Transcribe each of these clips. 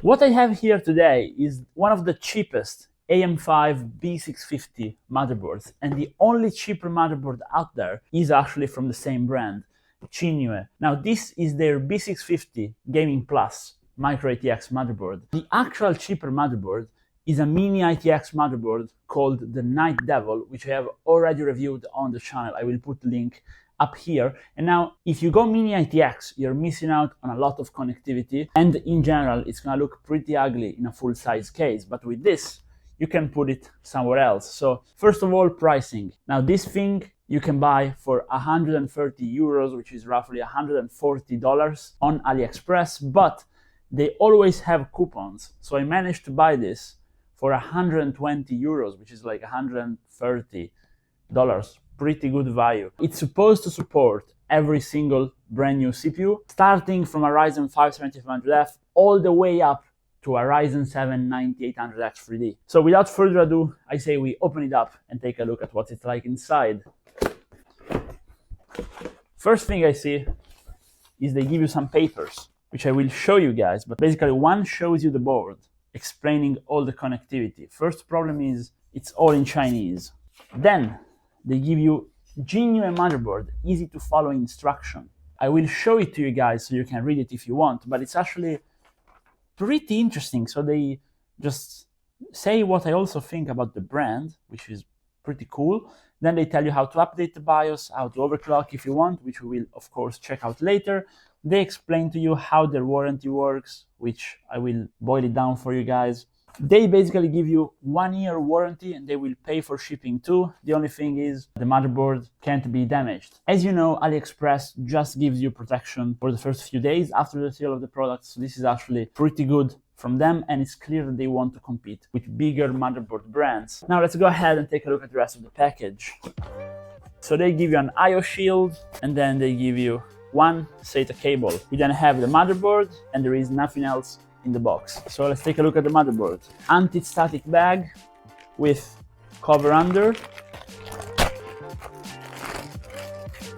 What I have here today is one of the cheapest AM5 B650 motherboards, and the only cheaper motherboard out there is actually from the same brand, Jginyue. Now this is their B650 Gaming Plus micro ATX motherboard. The actual cheaper motherboard is a mini ITX motherboard called the Night Devil, which I have already reviewed on the channel. I will put the link up here. And now, if you go mini ITX, you're missing out on a lot of connectivity, and in general, it's gonna look pretty ugly in a full-size case. But with this, you can put it somewhere else. So first of all, pricing. Now this thing you can buy for 130 euros, which is roughly $140 on AliExpress, but they always have coupons. So I managed to buy this for 120 euros, which is like $130. Pretty good value. It's supposed to support every single brand new CPU, starting from a Ryzen 5 7500F all the way up to a Ryzen 7 9800X 3D. So without further ado, I say we open it up and take a look at what it's like inside. First thing I see is they give you some papers, which I will show you guys, but basically one shows you the board, explaining all the connectivity. First problem is it's all in Chinese. Then they give you Jginyue motherboard, easy to follow instruction. I will show it to you guys so you can read it if you want, but it's actually pretty interesting. So they just say what I also think about the brand, which is pretty cool. Then they tell you how to update the BIOS, how to overclock if you want, which we will of course check out later. They explain to you how their warranty works, which I will boil it down for you guys. They basically give you 1 year warranty and they will pay for shipping too. The only thing is the motherboard can't be damaged. As you know, AliExpress just gives you protection for the first few days after the sale of the product. So this is actually pretty good from them, and it's clear that they want to compete with bigger motherboard brands. Now let's go ahead and take a look at the rest of the package. So they give you an I/O shield, and then they give you one SATA cable. We then have the motherboard, and there is nothing else in the box. So let's take a look at the motherboard. Anti-static bag with cover under.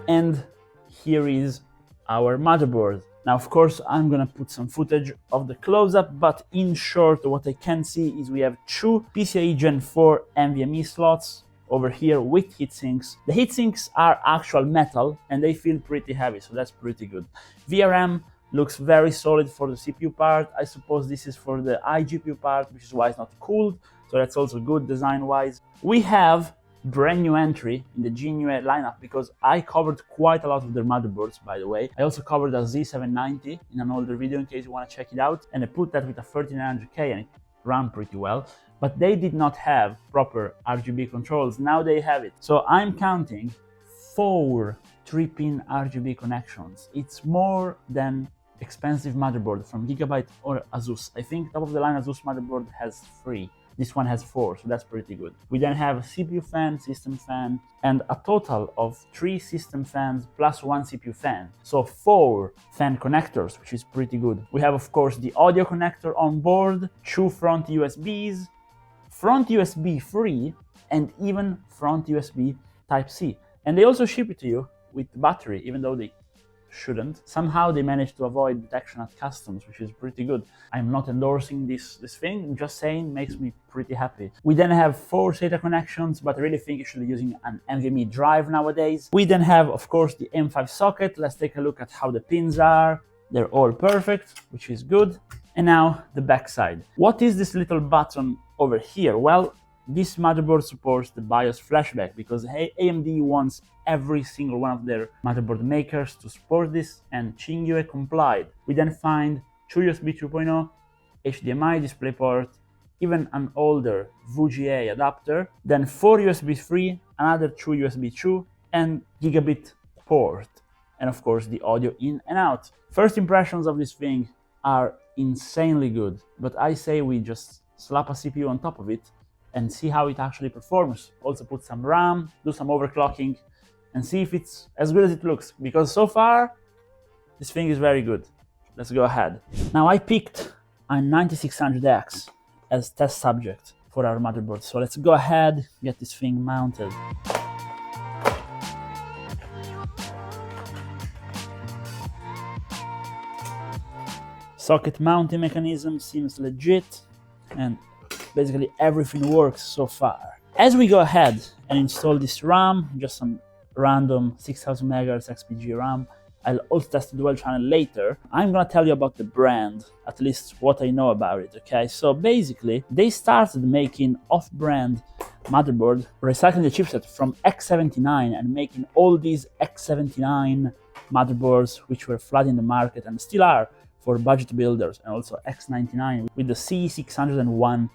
And here is our motherboard. Now, of course, I'm gonna put some footage of the close-up, but in short, what I can see is we have two PCIe Gen 4 NVMe slots over here with heatsinks. The heatsinks are actual metal and they feel pretty heavy, so that's pretty good. VRM looks very solid for the CPU part. I suppose this is for the iGPU part, which is why it's not cooled, so that's also good design-wise. We have brand new entry in the Jginyue lineup because I covered quite a lot of their motherboards, by the way. I also covered a Z790 in an older video in case you want to check it out, and I put that with a 3900K and it ran pretty well. But they did not have proper RGB controls. Now they have it. So I'm counting 4 3-pin RGB connections. It's more than expensive motherboard from Gigabyte or Asus. I think top of the line Asus motherboard has 3. This one has 4, so that's pretty good. We then have a CPU fan, system fan, and a total of 3 system fans plus 1 CPU fan. So 4 fan connectors, which is pretty good. We have, of course, the audio connector on board, 2 front USBs, front USB 3, and even front USB Type-C. And they also ship it to you with the battery, even though they shouldn't. Somehow they managed to avoid detection at customs, which is pretty good. I'm not endorsing this thing, I'm just saying, makes me pretty happy. We then have 4 SATA connections, but I really think you should be using an NVMe drive nowadays. We then have, of course, the AM5 socket. Let's take a look at how the pins are. They're all perfect, which is good. And now the backside. What is this little button over here? Well, this motherboard supports the BIOS flashback because AMD wants every single one of their motherboard makers to support this, and Jginyue complied. We then find 2 USB 2.0, HDMI DisplayPort, even an older VGA adapter, then 4 USB 3, another 2 USB 2, and gigabit port, and of course the audio in and out. First impressions of this thing are insanely good, but I say we just slap a CPU on top of it and see how it actually performs. Also put some RAM, do some overclocking, and see if it's as good as it looks, because so far this thing is very good. Let's go ahead. Now I picked a 9600X as test subject for our motherboard, so let's go ahead, get this thing mounted. Socket mounting mechanism seems legit, and basically everything works so far. As we go ahead and install this RAM, just some random 6000 MHz XPG RAM, I'll also test the dual channel later. I'm gonna tell you about the brand, at least what I know about it, okay? So basically, they started making off-brand motherboard, recycling the chipset from X79 and making all these X79 motherboards, which were flooding the market and still are for budget builders, and also X99 with the C601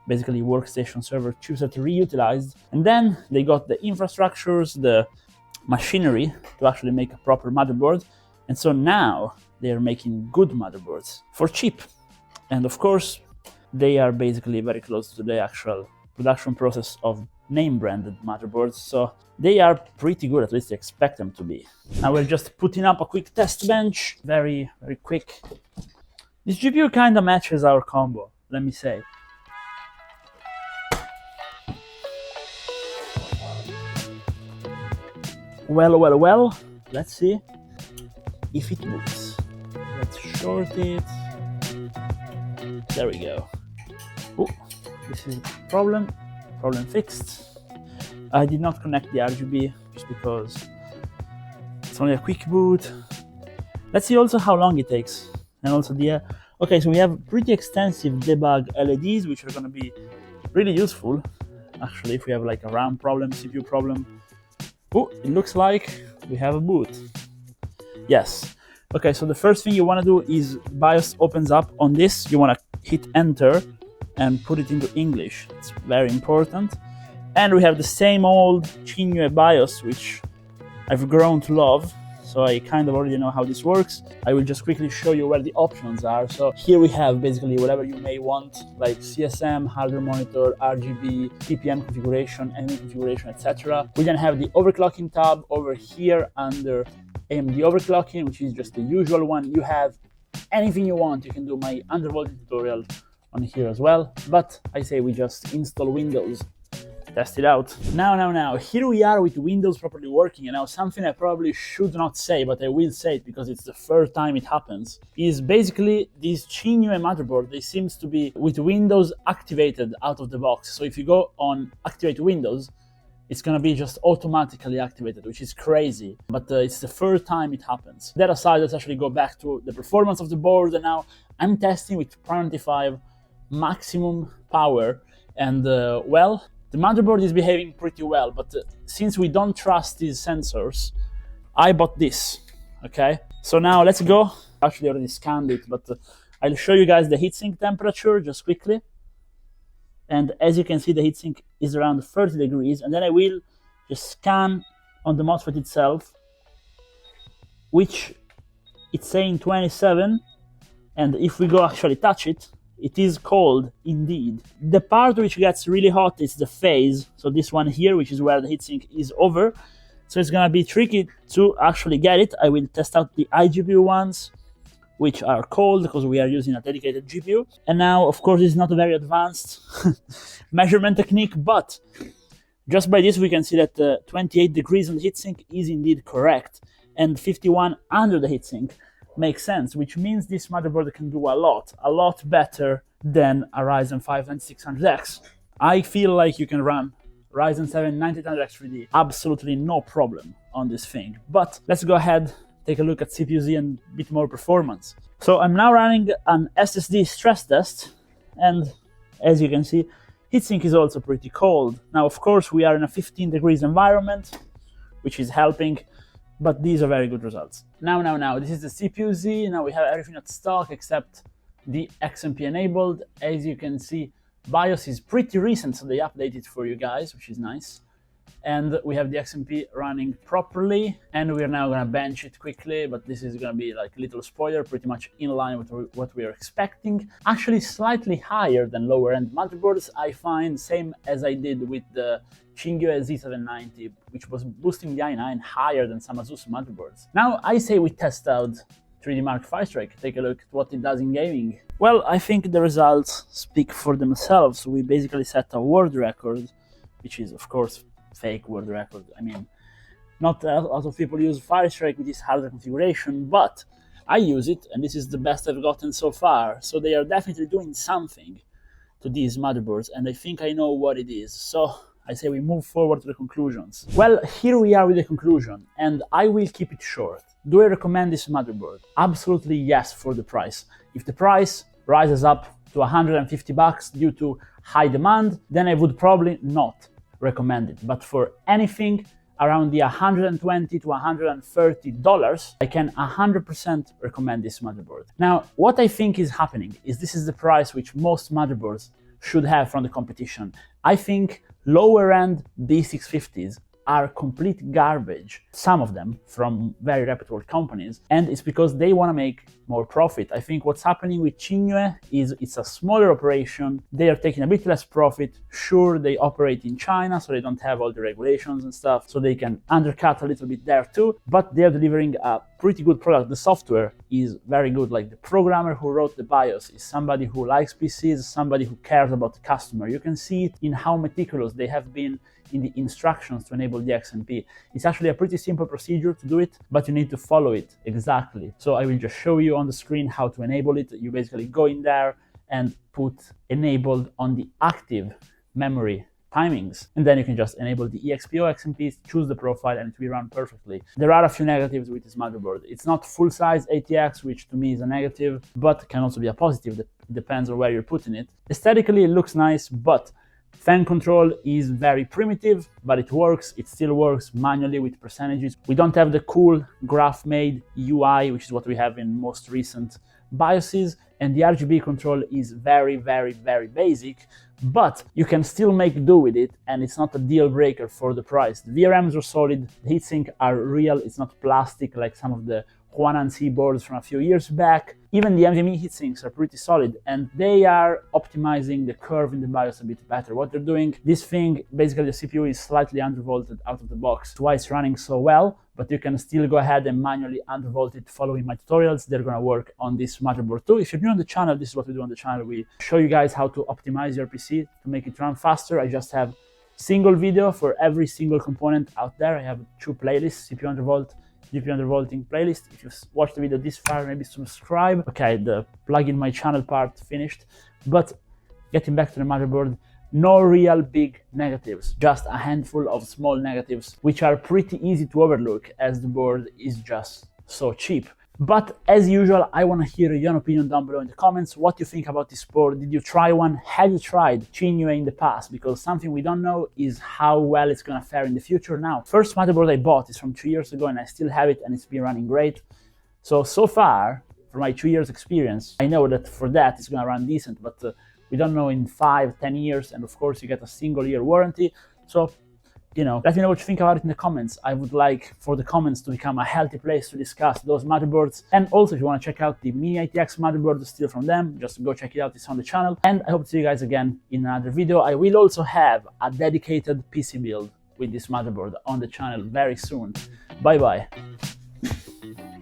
basically workstation server chipset reutilized. And then they got the infrastructures, the machinery to actually make a proper motherboard, and so now they are making good motherboards for cheap. And of course, they are basically very close to the actual production process of name-branded motherboards, so they are pretty good, at least I expect them to be. Now we're just putting up a quick test bench, very quick. This GPU kind of matches our combo, let me say. Well, let's see if it moves. Let's short it. There we go. Oh, this is problem fixed. I did not connect the RGB just because it's only a quick boot. Let's see also how long it takes, and also the okay, so we have pretty extensive debug LEDs, which are going to be really useful actually if we have like a RAM problem, CPU problem. Oh, it looks like we have a boot. Yes. Okay, so the first thing you want to do is BIOS opens up on this. You want to hit enter and put it into English. It's very important. And we have the same old Jginyue BIOS, which I've grown to love. So I kind of already know how this works. I will just quickly show you where the options are. So here we have basically whatever you may want, like CSM, hardware monitor, RGB, TPM configuration, NVMe configuration, etc. We then have the overclocking tab over here under AMD overclocking, which is just the usual one. You have anything you want. You can do my undervolting tutorial on here as well. But I say we just install Windows. Test it out. Now, here we are with Windows properly working, and now something I probably should not say, but I will say it because it's the first time it happens, is basically this Jginyue motherboard, they seems to be with Windows activated out of the box. So if you go on Activate Windows, it's gonna be just automatically activated, which is crazy, but it's the first time it happens. That aside, let's actually go back to the performance of the board, and now I'm testing with Prime 95 maximum power, and well, the motherboard is behaving pretty well, but since we don't trust these sensors, I bought this, okay? So now let's go. I actually already scanned it, but I'll show you guys the heatsink temperature just quickly. And as you can see, the heatsink is around 30 degrees, and then I will just scan on the MOSFET itself, which it's saying 27, and if we go actually touch it, it is cold indeed. The part which gets really hot is the phase, so this one here, which is where the heatsink is over. So it's gonna be tricky to actually get it. I will test out the iGPU ones, which are cold because we are using a dedicated GPU. And now, of course, it's not a very advanced measurement technique, but just by this we can see that 28 degrees on the heatsink is indeed correct, and 51 under the heatsink makes sense, which means this motherboard can do a lot better than a Ryzen 5 9600X. I feel like you can run Ryzen 7 9800X3D absolutely no problem on this thing. But let's go ahead, take a look at CPU-Z and a bit more performance. So I'm now running an SSD stress test, and as you can see, heatsink is also pretty cold. Now, of course, we are in a 15 degrees environment, which is helping, but these are very good results. Now, this is the CPU-Z. Now we have everything at stock except the XMP enabled. As you can see, BIOS is pretty recent, so they updated for you guys, which is nice. And we have the XMP running properly, and we are now gonna bench it quickly, but this is gonna be like a little spoiler, pretty much in line with what we are expecting. Actually slightly higher than lower end motherboards, I find, same as I did with the Jginyue Z790, which was boosting the i9 higher than some Asus motherboards. Now I say we test out 3D Mark Firestrike, take a look at what it does in gaming. Well, I think the results speak for themselves. We basically set a world record, which is of course fake world record. I mean, not a lot of people use Firestrike with this hardware configuration, but I use it, and this is the best I've gotten so far. So they are definitely doing something to these motherboards, and I think I know what it is. So I say we move forward to the conclusions. Well, here we are with the conclusion, and I will keep it short. Do I recommend this motherboard? Absolutely yes, for the price. If the price rises up to $150 due to high demand, then I would probably not recommend it. But for anything around the $120 to $130, I can 100% recommend this motherboard. Now, what I think is happening is this is the price which most motherboards should have from the competition. I think lower-end B650s are complete garbage, some of them from very reputable companies, and it's because they want to make more profit. I think what's happening with Jginyue is it's a smaller operation, they are taking a bit less profit. Sure, they operate in China, so they don't have all the regulations and stuff, so they can undercut a little bit there too, but they're delivering a pretty good product. The software is very good, like the programmer who wrote the BIOS is somebody who likes PCs, somebody who cares about the customer. You can see it in how meticulous they have been in the instructions to enable the XMP. It's actually a pretty simple procedure to do it, but you need to follow it exactly. So I will just show you on the screen how to enable it. You basically go in there and put enabled on the active memory timings, and then you can just enable the EXPO XMPs, choose the profile, and it will run perfectly. There are a few negatives with this motherboard. It's not full-size ATX, which to me is a negative, but can also be a positive. It depends on where you're putting it. Aesthetically, it looks nice, but fan control is very primitive, but it works. It still works manually with percentages. We don't have the cool graph-made UI, which is what we have in most recent BIOSes, and the RGB control is very, very, very basic, but you can still make do with it, and it's not a deal breaker for the price. The VRMs are solid, the heatsink are real, it's not plastic like some of the Huanan boards from a few years back. Even the NVMe heatsinks are pretty solid, and they are optimizing the curve in the BIOS a bit better. What they're doing, this thing, basically the CPU is slightly undervolted out of the box. That's why it's running so well, but you can still go ahead and manually undervolt it following my tutorials. They're gonna work on this motherboard too. If you're new on the channel, this is what we do on the channel. We show you guys how to optimize your PC to make it run faster. I just have single video for every single component out there. I have 2 playlists, CPU undervolt, GPU undervolting playlist. If you watched the video this far, maybe subscribe. Okay, the plug in my channel part finished, but getting back to the motherboard, no real big negatives, just a handful of small negatives, which are pretty easy to overlook as the board is just so cheap. But as usual, I want to hear your opinion down below in the comments. What do you think about this board? Did you try one? Have you tried Jginyue in the past? Because something we don't know is how well it's going to fare in the future. Now, first motherboard I bought is from 2 years ago, and I still have it, and it's been running great. So far, for my 2 years experience, I know that for that it's going to run decent, but we don't know in 5, 10 years, and of course you get a single year warranty. So, you know, let me know what you think about it in the comments. I would like for the comments to become a healthy place to discuss those motherboards. And also, if you want to check out the Mini ITX motherboard, still from them, just go check it out. It's on the channel. And I hope to see you guys again in another video. I will also have a dedicated PC build with this motherboard on the channel very soon. Bye bye.